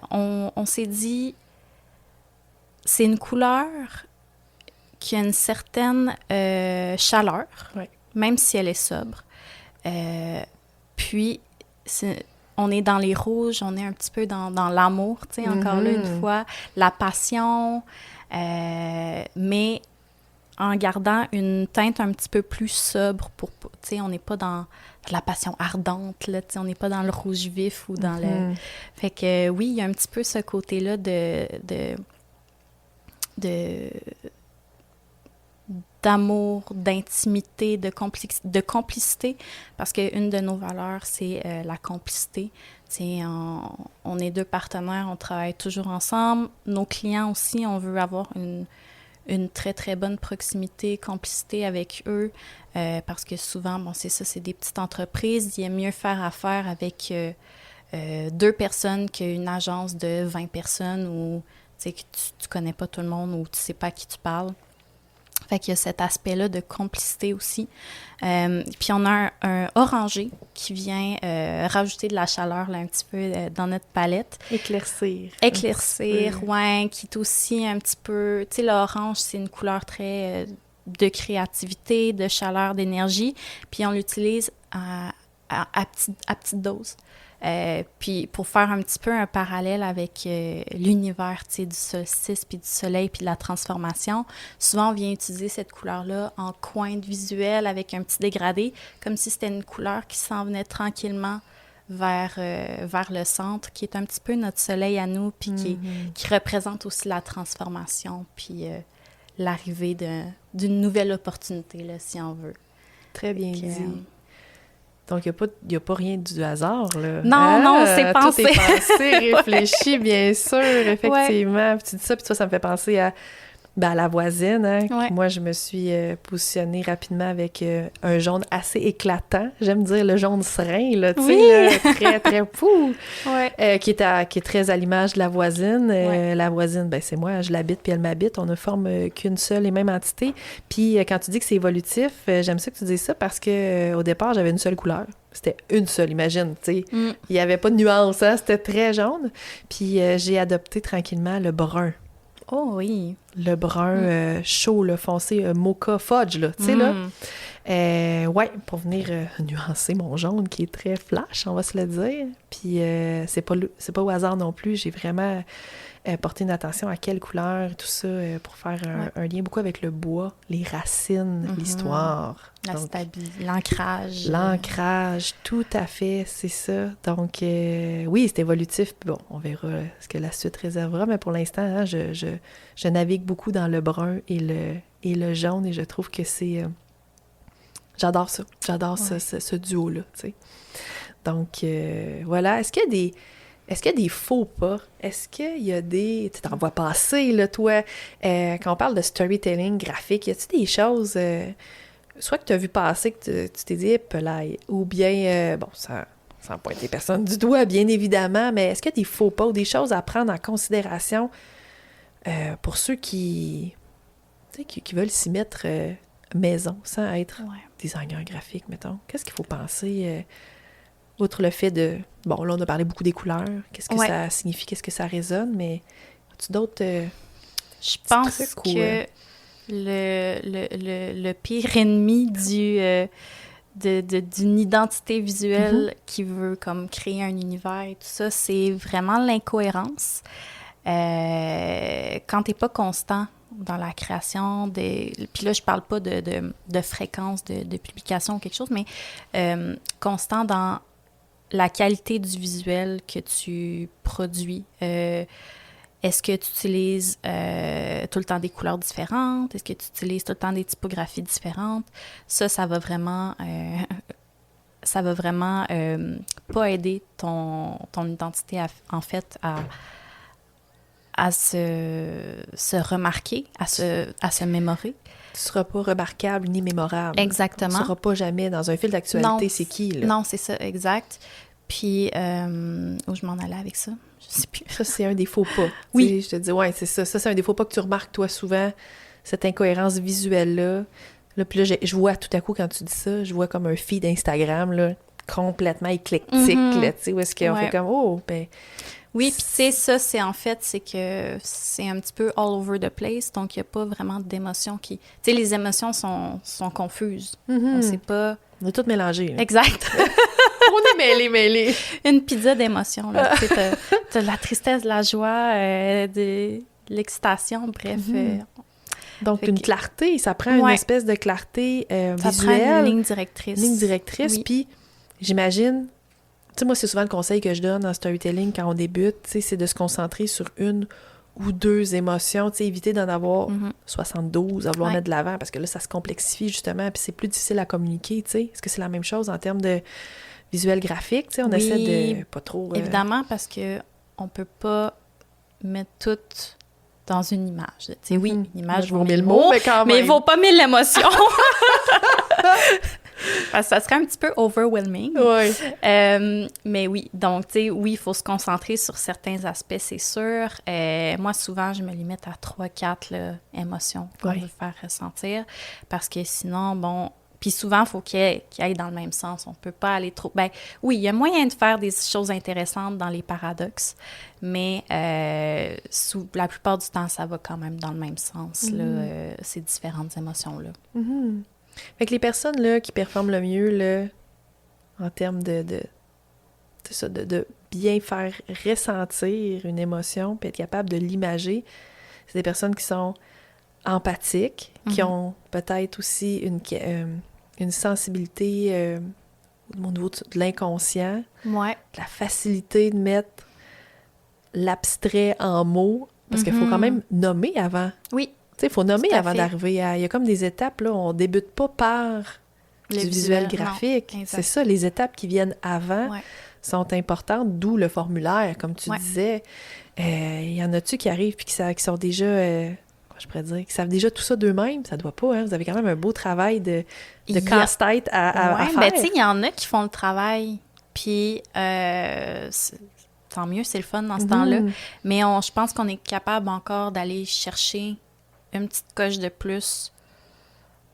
S2: on s'est dit, c'est une couleur qui a une certaine chaleur, même si elle est sobre. Puis, on est dans les rouges, on est un petit peu dans l'amour, tu sais, encore là, une fois, la passion, mais en gardant une teinte un petit peu plus sobre pour, tu sais, on n'est pas dans la passion ardente, là, tu sais, on n'est pas dans le rouge vif ou dans le... Fait que oui, il y a un petit peu ce côté-là d'amour, d'intimité, de complicité, parce qu'une de nos valeurs, c'est la complicité. Tu sais, on est 2 partenaires, on travaille toujours ensemble. Nos clients aussi, on veut avoir une très, très bonne proximité, complicité avec eux, parce que souvent, bon, c'est ça, c'est des petites entreprises. Il aime mieux faire affaire avec 2 personnes qu'une agence de 20 personnes où, tu sais, que tu connais pas tout le monde ou tu sais pas à qui tu parles. Fait qu'il y a cet aspect-là de complicité aussi. Puis on a un orangé qui vient rajouter de la chaleur là, un petit peu dans notre palette.
S3: Éclaircir.
S2: Éclaircir, ouais, qui est aussi un petit peu... Tu sais, l'orange, c'est une couleur très de créativité, de chaleur, d'énergie. Puis on l'utilise à petite dose. Puis pour faire un petit peu un parallèle avec l'univers, tu sais, du solstice, puis du soleil, puis de la transformation, souvent on vient utiliser cette couleur-là en coin visuel avec un petit dégradé, comme si c'était une couleur qui s'en venait tranquillement vers le centre, qui est un petit peu notre soleil à nous, puis qui représente aussi la transformation, puis l'arrivée d'une nouvelle opportunité, là, si on veut.
S3: Très bien dit. Donc, il n'y a pas rien du hasard, là.
S2: Non, non, c'est pensé.
S3: Tout est pensé, réfléchi, bien sûr, effectivement. Ouais. Puis tu dis ça, puis ça me fait penser à la voisine. Hein. Ouais. Moi, je me suis positionnée rapidement avec un jaune assez éclatant. J'aime dire le jaune serein, là, tu sais, là, très, très fou, qui est très à l'image de la voisine. La voisine, c'est moi, je l'habite, puis elle m'habite. On ne forme qu'une seule et même entité. Puis quand tu dis que c'est évolutif, j'aime ça que tu dises ça parce que au départ, j'avais une seule couleur. C'était une seule, imagine, tu sais. Il n'y avait pas de nuance, hein? C'était très jaune. Puis j'ai adopté tranquillement le brun.
S2: Oh oui!
S3: Le brun chaud, le foncé, mocha fudge, là, tu sais, là. Pour venir nuancer mon jaune qui est très flash, on va se le dire. Puis c'est pas au hasard non plus. J'ai vraiment porté une attention à quelle couleur, tout ça, pour faire un lien beaucoup avec le bois, les racines, l'histoire.
S2: L'ancrage.
S3: L'ancrage, tout à fait, c'est ça. Donc, oui, c'est évolutif. Bon, on verra ce que la suite réservera, mais pour l'instant, hein, je navigue beaucoup dans le brun et le jaune, et je trouve que c'est... j'adore ça. J'adore ce duo-là, tu sais. Donc, voilà. Est-ce qu'il y a des faux pas? Est-ce qu'il y a des... Tu t'en vois passer, là, toi. Quand on parle de storytelling graphique, y a-t-il des choses... soit que tu as vu passer, que tu t'es dit, pelaille, ou bien, sans pointer personne du doigt, bien évidemment, mais est-ce qu'il y a des faux pas ou des choses à prendre en considération pour ceux qui veulent s'y mettre maison, sans être designer graphique, mettons? Qu'est-ce qu'il faut penser, outre le fait de... Bon, là, on a parlé beaucoup des couleurs, qu'est-ce que ça signifie, qu'est-ce que ça résonne, mais as-tu d'autres
S2: je pense que le pire ennemi d'une identité visuelle qui veut comme créer un univers et tout ça, c'est vraiment l'incohérence. Quand t'es pas constant dans la création puis là, je parle pas de fréquence de publication ou quelque chose, mais constant dans la qualité du visuel que tu produis. Est-ce que tu utilises tout le temps des couleurs différentes? Est-ce que tu utilises tout le temps des typographies différentes? Ça va vraiment pas aider ton identité, en fait, à se remarquer, à se mémorer.
S3: Tu ne seras pas remarquable ni mémorable.
S2: Exactement.
S3: Tu ne seras pas jamais dans un fil d'actualité, c'est qui, là?
S2: Non, c'est ça, exact. Puis, où je m'en allais avec ça? Je sais plus.
S3: Ça, c'est un des faux pas.
S2: Oui.
S3: Je te dis, c'est ça. Ça, c'est un des faux pas que tu remarques, toi, souvent, cette incohérence visuelle-là. Là, puis là, je vois tout à coup, quand tu dis ça, je vois comme un feed Instagram, là, complètement éclectique, là, tu sais, où est-ce qu'on fait comme,
S2: Oui, puis tu sais, ça, c'est que c'est un petit peu all over the place, donc il n'y a pas vraiment d'émotions qui... Tu sais, les émotions sont confuses. On sait pas...
S3: On est toutes mélangées. Là.
S2: Exact.
S3: On est mêlés.
S2: Une pizza d'émotions, là. Tu sais, t'as de la tristesse, de la joie, de l'excitation, bref.
S3: Donc, une clarté, ça prend une espèce de clarté visuelle.
S2: Ça prend une ligne directrice.
S3: Puis, j'imagine... Tu sais, moi, c'est souvent le conseil que je donne en storytelling quand on débute, tu sais, c'est de se concentrer sur une ou deux émotions, tu sais, éviter d'en avoir 72 à vouloir mettre de l'avant, parce que là, ça se complexifie, justement, puis c'est plus difficile à communiquer, tu sais. Est-ce que c'est la même chose en termes de visuel graphique, tu sais? On essaie de pas trop...
S2: Évidemment, parce que on peut pas mettre tout dans une image. Tu sais, oui, une image
S3: vaut
S2: vaut
S3: 1000
S2: 1000 mots,
S3: mais quand
S2: mais il
S3: même.
S2: vaut pas 1000 émotions. Parce que ça serait un petit peu overwhelming.
S3: Oui.
S2: Mais oui, donc, tu sais, oui, il faut se concentrer sur certains aspects, c'est sûr. Moi, souvent, je me limite à 3-4 émotions qu'on veut faire ressentir. Parce que sinon, bon... Puis souvent, il faut qu'il aille dans le même sens. On ne peut pas aller trop... Ben oui, il y a moyen de faire des choses intéressantes dans les paradoxes, mais la plupart du temps, ça va quand même dans le même sens, là, ces différentes émotions-là.
S3: Mm-hmm. Fait que les personnes là, qui performent le mieux là, en termes de bien faire ressentir une émotion puis être capable de l'imager, c'est des personnes qui sont empathiques, qui ont peut-être aussi une sensibilité au niveau de l'inconscient,
S2: Ouais.
S3: de la facilité de mettre l'abstrait en mots, parce qu'il faut quand même nommer avant.
S2: Oui.
S3: Tu sais, il faut nommer
S2: Tout à
S3: avant
S2: fait.
S3: d'arriver à... Il y a comme des étapes, là, on débute pas par
S2: Le
S3: du visuel graphique.
S2: Non, exact.
S3: C'est ça, les étapes qui viennent avant sont importantes, d'où le formulaire, comme tu disais. Il y en a-tu qui arrivent puis qui sont déjà... comment je pourrais dire? Qui savent déjà tout ça d'eux-mêmes? Ça doit pas, hein? Vous avez quand même un beau travail de casse-tête à faire.
S2: Ben, tu sais, il y en a qui font le travail, puis tant mieux, c'est le fun dans ce temps-là. Mais je pense qu'on est capable encore d'aller chercher une petite coche de plus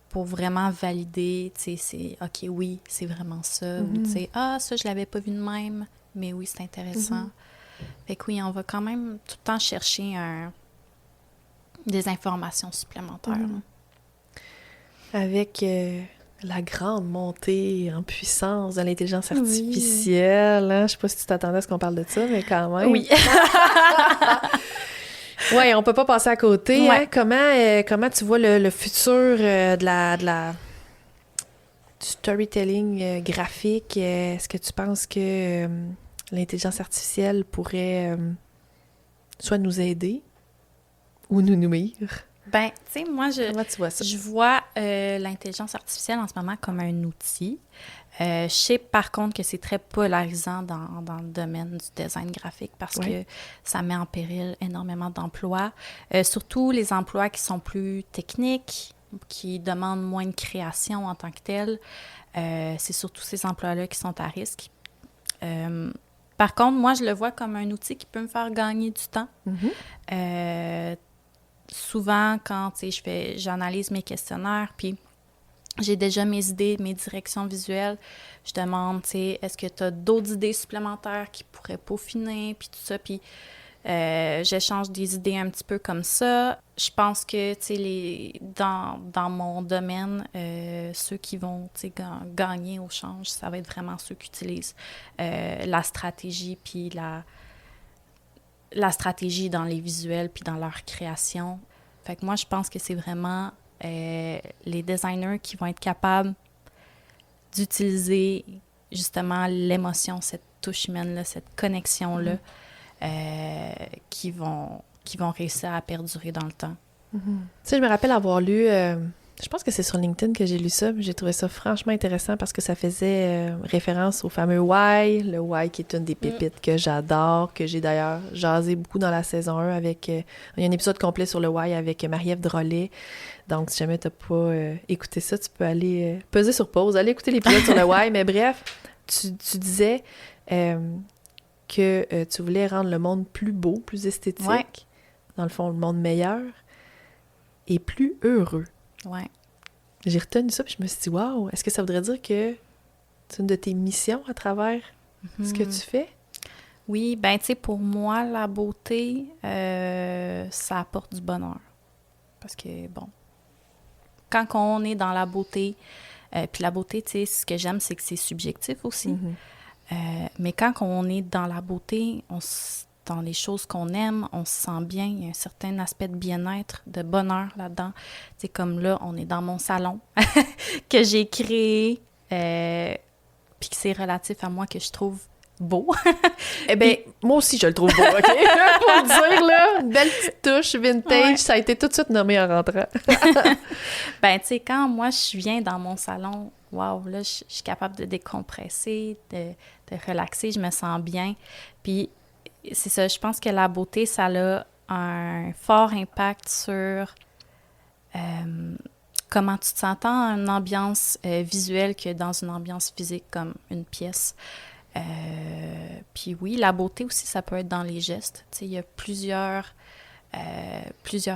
S2: pour vraiment valider, tu sais, c'est « OK, oui, c'est vraiment ça », ou tu sais « Ah, ça, je l'avais pas vu de même, mais oui, c'est intéressant ». Fait que oui, on va quand même tout le temps chercher des informations supplémentaires.
S3: Avec la grande montée en puissance de l'intelligence artificielle, hein? Je sais pas si tu t'attendais à ce qu'on parle de ça, mais quand même.
S2: Oui.
S3: Oui, on peut pas passer à côté. Hein? Comment tu vois le futur du storytelling graphique? Est-ce que tu penses que l'intelligence artificielle pourrait soit nous aider ou nous nuire?
S2: Ben, tu sais, moi,
S3: Comment tu vois ça?
S2: Je vois l'intelligence artificielle en ce moment comme un outil. Je sais par contre que c'est très polarisant dans le domaine du design graphique parce que ça met en péril énormément d'emplois, surtout les emplois qui sont plus techniques, qui demandent moins de création en tant que tels. C'est surtout ces emplois-là qui sont à risque. Par contre, moi, je le vois comme un outil qui peut me faire gagner du temps. Souvent, quand j'analyse mes questionnaires, puis j'ai déjà mes idées, mes directions visuelles, je demande, est-ce que tu as d'autres idées supplémentaires qui pourraient peaufiner, puis tout ça, puis j'échange des idées un petit peu comme ça. Je pense que, dans mon domaine, ceux qui vont, gagner au change, ça va être vraiment ceux qui utilisent la stratégie, puis la stratégie dans les visuels puis dans leur création. Fait que moi, je pense que c'est vraiment les designers qui vont être capables d'utiliser justement l'émotion, cette touche humaine-là, cette connexion-là, qui vont réussir à perdurer dans le temps.
S3: Tu sais, je me rappelle avoir lu... je pense que c'est sur LinkedIn que j'ai lu ça, mais j'ai trouvé ça franchement intéressant parce que ça faisait référence au fameux Why, le Why qui est une des pépites que j'adore, que j'ai d'ailleurs jasé beaucoup dans la saison 1 avec... il y a un épisode complet sur le Why avec Marie-Ève Drolet. Donc, si jamais t'as pas écouté ça, tu peux aller peser sur pause, aller écouter l'épisode sur le Why. Mais bref, tu disais que tu voulais rendre le monde plus beau, plus esthétique, dans le fond, le monde meilleur et plus heureux.
S2: Ouais.
S3: J'ai retenu ça, puis je me suis dit, waouh, est-ce que ça voudrait dire que c'est une de tes missions à travers ce que tu fais?
S2: Oui, ben tu sais, pour moi, la beauté, ça apporte du bonheur. Parce que, bon, quand on est dans la beauté, puis la beauté, tu sais, ce que j'aime, c'est que c'est subjectif aussi. Mais quand on est dans la beauté, dans les choses qu'on aime, on se sent bien, il y a un certain aspect de bien-être, de bonheur là-dedans. Tu sais, comme là, on est dans mon salon que j'ai créé, puis que c'est relatif à moi, que je trouve beau. Eh bien,
S3: moi aussi, je le trouve beau, OK? Pour le dire, là, une belle petite touche vintage, ça a été tout de suite nommé en rentrant.
S2: Ben, tu sais, quand moi, je viens dans mon salon, wow, là, je suis capable de décompresser, de relaxer, je me sens bien. Puis, c'est ça, je pense que la beauté, ça a un fort impact sur comment tu te sens tant en ambiance visuelle que dans une ambiance physique comme une pièce. Puis oui, la beauté aussi, ça peut être dans les gestes. Tu sais, il y a plusieurs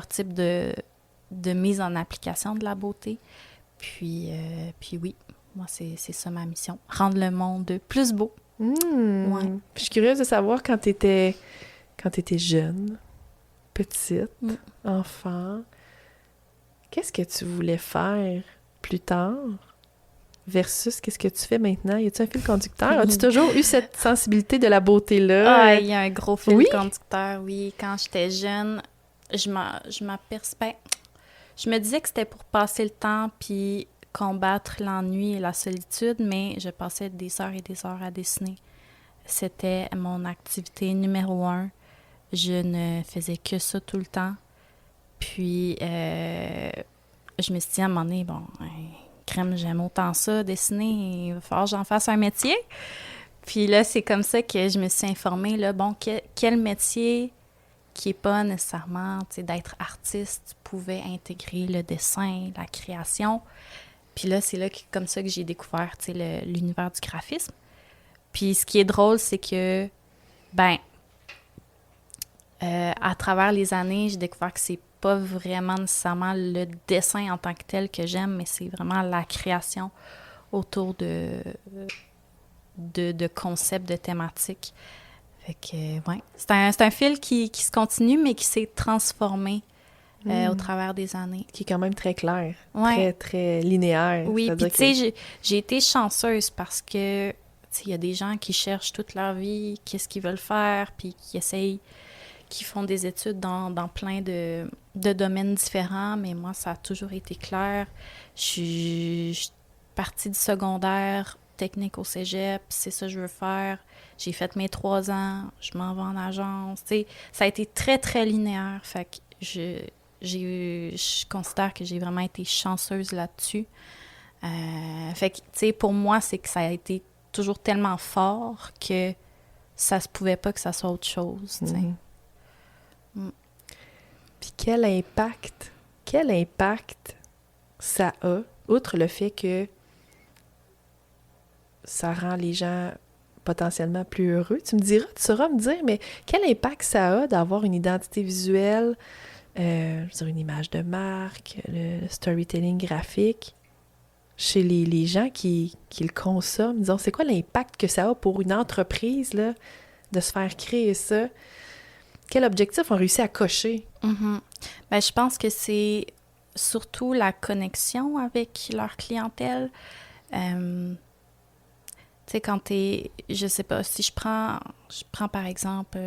S2: types de mise en application de la beauté. Puis oui, moi, c'est ça ma mission. Rendre le monde plus beau. Ouais.
S3: Je suis curieuse de savoir quand t'étais jeune, petite, enfant, qu'est-ce que tu voulais faire plus tard versus qu'est-ce que tu fais maintenant? Y a-tu un fil conducteur? As-tu toujours eu cette sensibilité de la beauté-là?
S2: Ah, il y a un gros fil conducteur, oui. Quand j'étais jeune, je me disais que c'était pour passer le temps puis combattre l'ennui et la solitude, mais je passais des heures et des heures à dessiner. C'était mon activité numéro 1. Je ne faisais que ça tout le temps. Puis, je me suis dit à un moment donné, crème, j'aime autant ça, dessiner, il va falloir que j'en fasse un métier. Puis là, c'est comme ça que je me suis informée, là, quel métier qui n'est pas nécessairement, tu sais, d'être artiste, pouvait intégrer le dessin, la création. Puis là, c'est comme ça que j'ai découvert, tu sais, l'univers du graphisme. Puis ce qui est drôle, c'est que, à travers les années, j'ai découvert que c'est pas vraiment nécessairement le dessin en tant que tel que j'aime, mais c'est vraiment la création autour de concepts, de thématiques. Fait que, ouais, c'est un fil qui se continue, mais qui s'est transformé au travers des années. Qui
S3: est quand même très clair,
S2: ouais.
S3: Très, très linéaire.
S2: Oui, puis tu sais, j'ai été chanceuse parce que, tu sais, il y a des gens qui cherchent toute leur vie, qu'est-ce qu'ils veulent faire, puis qui font des études dans plein de domaines différents, mais moi, ça a toujours été clair. Je suis partie du secondaire, technique au cégep, c'est ça que je veux faire. J'ai fait mes 3 ans, je m'en vais en agence. Tu sais, ça a été très, très linéaire. Fait que je considère que j'ai vraiment été chanceuse là-dessus. Fait que, tu sais, pour moi, c'est que ça a été toujours tellement fort que ça se pouvait pas que ça soit autre chose, tu sais.
S3: Puis quel impact ça a, outre le fait que ça rend les gens potentiellement plus heureux. Tu sauras me dire, mais quel impact ça a d'avoir une identité visuelle, je veux dire une image de marque, le storytelling graphique, chez les gens qui le consomment. Disons, c'est quoi l'impact que ça a pour une entreprise, là, de se faire créer ça? Quel objectif ont réussi à cocher?
S2: Je pense que c'est surtout la connexion avec leur clientèle. Tu sais, quand je sais pas, si je prends par exemple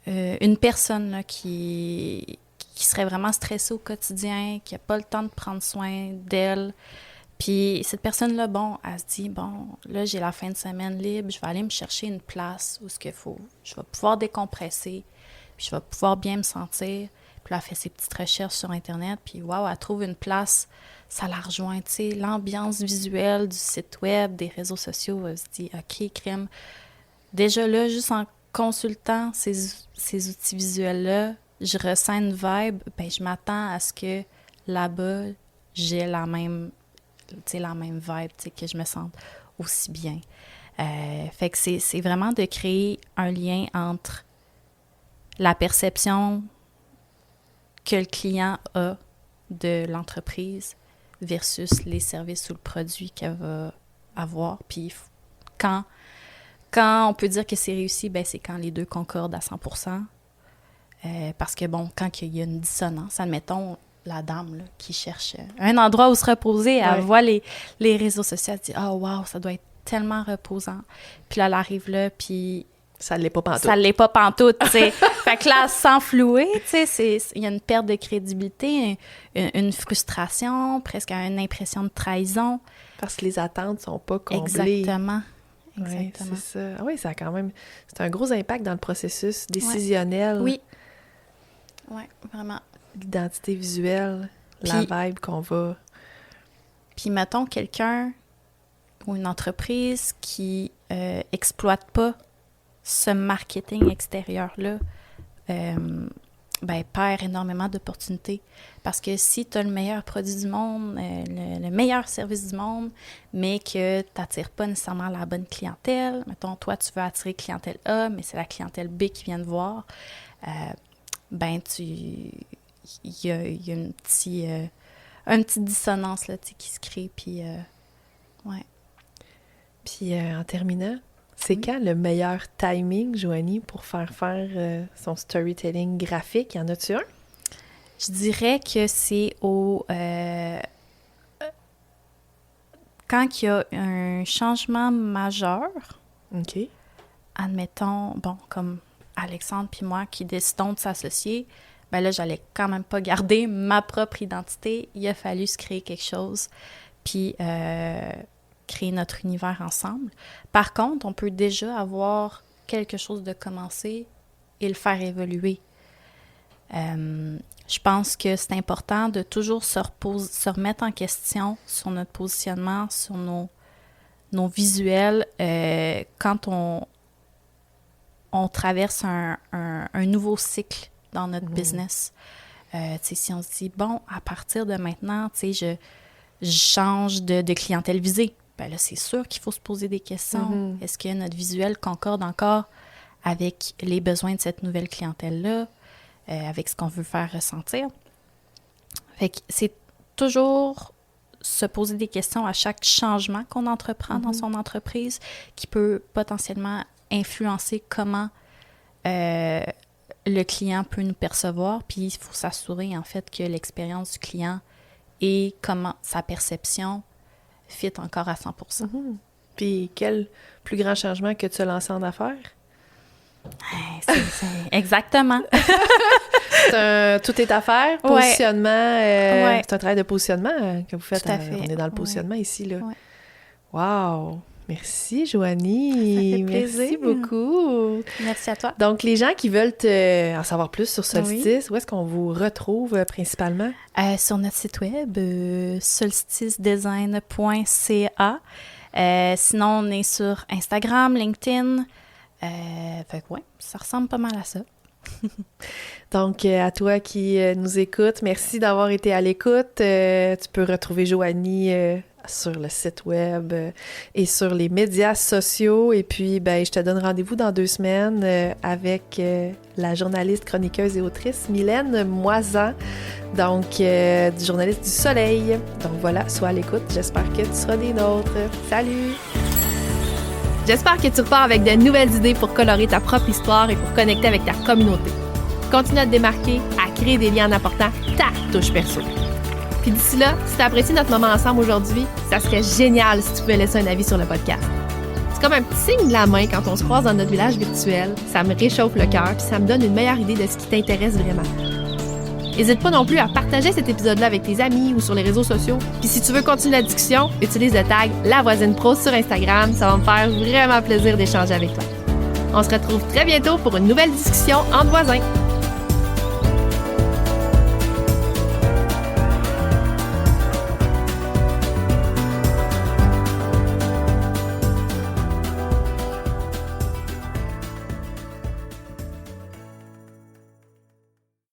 S2: une personne là, qui serait vraiment stressée au quotidien, qui n'a pas le temps de prendre soin d'elle, puis cette personne-là, elle se dit, là, j'ai la fin de semaine libre, je vais aller me chercher une place où je vais pouvoir décompresser, puis je vais pouvoir bien me sentir. Puis là, elle fait ses petites recherches sur Internet, puis waouh, elle trouve une place, ça la rejoint, tu sais, l'ambiance visuelle du site web, des réseaux sociaux, elle se dit, OK, crème. Déjà là, juste en consultant ces outils visuels-là, je ressens une vibe, je m'attends à ce que là-bas, j'ai la même vibe, que je me sente aussi bien. Fait que c'est vraiment de créer un lien entre la perception que le client a de l'entreprise versus les services ou le produit qu'elle va avoir. Puis quand on peut dire que c'est réussi, c'est quand les deux concordent à 100%. Parce que, quand il y a une dissonance, admettons, la dame là, qui cherche un endroit où se reposer, elle voit les réseaux sociaux, elle se dit « Oh, wow, ça doit être tellement reposant. » Puis là, elle arrive là, puis...
S3: Ça ne l'est pas pantoute.
S2: Ça ne l'est pas pantoute, tu sais. Fait que là, sans flouer, tu sais, il y a une perte de crédibilité, une frustration, presque une impression de trahison.
S3: Parce que les attentes ne sont pas comblées.
S2: Exactement.
S3: Oui, c'est ça. Ah oui, ça a quand même... C'est un gros impact dans le processus décisionnel.
S2: Oui. Oui, vraiment.
S3: L'identité visuelle, la vibe qu'on va...
S2: Puis, mettons, quelqu'un ou une entreprise qui exploite pas ce marketing extérieur-là, perd énormément d'opportunités. Parce que si tu as le meilleur produit du monde, le meilleur service du monde, mais que tu n'attires pas nécessairement la bonne clientèle, mettons, toi, tu veux attirer clientèle A, mais c'est la clientèle B qui vient te voir, il y a une petite dissonance là, qui se crée, puis ouais.
S3: Puis en terminant, c'est quand le meilleur timing, Joanie, pour faire son storytelling graphique? Y en a-tu un?
S2: Je dirais que c'est quand il y a un changement majeur.
S3: OK.
S2: Admettons, comme Alexandre puis moi qui décidons de s'associer, ben là, j'allais quand même pas garder ma propre identité. Il a fallu se créer quelque chose, puis créer notre univers ensemble. Par contre, on peut déjà avoir quelque chose de commencé et le faire évoluer. Je pense que c'est important de toujours se remettre en question sur notre positionnement, sur nos visuels quand on traverse un nouveau cycle dans notre business. Si on se dit, bon, à partir de maintenant, je change de clientèle visée, ben là, c'est sûr qu'il faut se poser des questions. Est-ce que notre visuel concorde encore avec les besoins de cette nouvelle clientèle-là, avec ce qu'on veut faire ressentir? Fait que c'est toujours se poser des questions à chaque changement qu'on entreprend dans son entreprise qui peut potentiellement influencer comment le client peut nous percevoir. Puis il faut s'assurer, en fait, que l'expérience du client et comment sa perception fit encore à 100%.
S3: Puis quel plus grand changement que tu as lancé en affaires?
S2: Exactement.
S3: Tout est affaire, positionnement. C'est un travail de positionnement que vous faites.
S2: Tout à fait.
S3: On est dans le positionnement ici, là.
S2: Ouais.
S3: Wow! Merci, Joanie.
S2: Ça fait plaisir.
S3: Merci beaucoup.
S2: Merci à toi.
S3: Donc, les gens qui veulent en savoir plus sur Solstice, où est-ce qu'on vous retrouve principalement?
S2: Sur notre site web, solsticedesign.ca. Sinon, on est sur Instagram, LinkedIn. Fait que ça ressemble pas mal à ça.
S3: Donc, à toi qui nous écoutes, merci d'avoir été à l'écoute. Tu peux retrouver Joanie sur le site web et sur les médias sociaux. Et puis, je te donne rendez-vous dans 2 semaines avec la journaliste, chroniqueuse et autrice Mylène Moisan, donc journaliste du Soleil. Donc voilà, sois à l'écoute. J'espère que tu seras des nôtres. Salut!
S1: J'espère que tu repars avec de nouvelles idées pour colorer ta propre histoire et pour connecter avec ta communauté. Continue à te démarquer, à créer des liens en apportant ta touche perso. Puis d'ici là, si tu apprécies notre moment ensemble aujourd'hui, ça serait génial si tu pouvais laisser un avis sur le podcast. C'est comme un petit signe de la main quand on se croise dans notre village virtuel. Ça me réchauffe le cœur puis ça me donne une meilleure idée de ce qui t'intéresse vraiment. N'hésite pas non plus à partager cet épisode-là avec tes amis ou sur les réseaux sociaux. Puis si tu veux continuer la discussion, utilise le tag La Voisine Pro sur Instagram. Ça va me faire vraiment plaisir d'échanger avec toi. On se retrouve très bientôt pour une nouvelle discussion entre voisins.